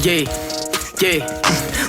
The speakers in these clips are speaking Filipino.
Yeah, yeah.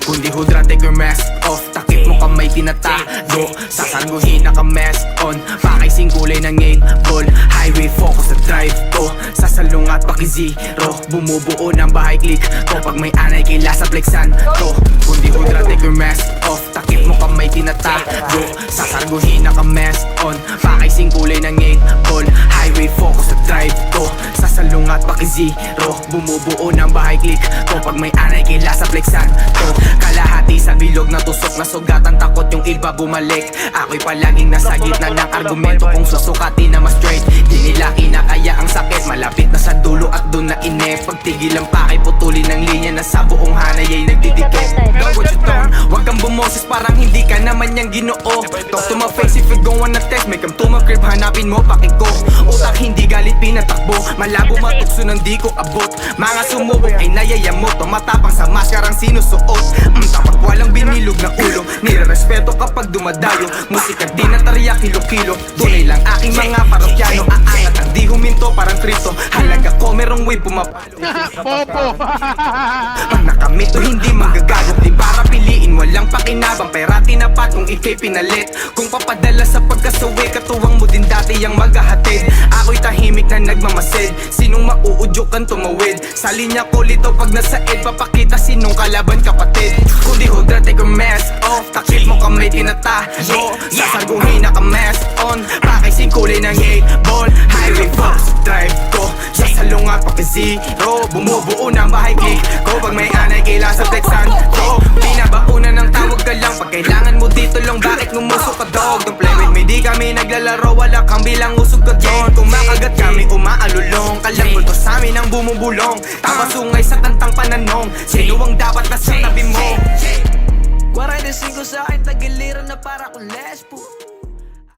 Kung di hudra, take your mask off. Takip mo kamay tinatago. Sasaguhin naka-mask on. Pakaising kulay ng 8 ball. Highway focus sa drive ko. Sasalungat paki-zero. Bumubuo ng bahay click ko. Pag may anay kila sa plexan to. Kung di hudra, take your mask off. Takip mo kamay tinatago. Sasaguhin naka-mask on. Pakaising kulay ng 8 ball. Highway focus sa drive ko. Sasalungat paki-zero. Bumubuo ng bahay click ko. Pag may anay kila sa plexan to. Kalahati sa bilog na tusok na sugatan. Takot yung iba bumalik. Ako'y palaging nasa gitna ng argumento. Kung susukati na mas straight, di nila kinakaya ang sakit. Malapit na sa dulo at doon na ine. Pagtigil ang pakay, putulin ng linya na sa buong hanay ay nagdidikit. Go with your tone, wag kang bumoses parang hindi ka naman yang ginoo. Talk to my face if you go on a test. Make 'em to my crib, hanapin mo pakik ko. Utak hindi galit pinatakbo. Malabo matukso ng di ko abot. Mga sumubok ay nayayamot. Tumatapang sa maskarang sinusuot. Tapat walang binilog na ulo. Nire-respeto kapag dumadayo. Musika di na tarya kilo-kilo. Tunay lang aking mga parokyano. Aangat ang di huminto parang Kristo. Halaga ko merong way pumapalo. Popo! Pag nakamit o hindi manggagago. Di para piliin walang pakinabang. Pera tinapat kung ikay pinalit. Kung papadala sa pagkasawi. Katuwang mo din dati ang maghahatid. Ako'y tahimik na nagmamasid. Sinong mauudyokan tumawid. Sa linya ko lito pag nasa ed. Papakita sinong kalaban kapatid. Kung di hudra, take your mask off. Takip mo kamay tinatago. Sasaguhin naka-mask on. Pakaising kulay ng 8 ball. Highway fox, drive ko. Sasalungat paki-zero. Bumubuo ng bahay click ko. Pag may anay kila sa texan ko. Pinabaunan ng tawag ka lang. Pag kailangan mo dito lang, bakit ngumusok ka dog? Don't play with me, di kami naglalaro. Wala kang bilang usog ka doon. Kung makagat kami umaalulong. Kalang multo sa amin ang bumubulong. Tapasungay sa kantang pananong. Sino ang dapat na sa tabi mo? 45 sa akin, tagiliran na para kung lesbo.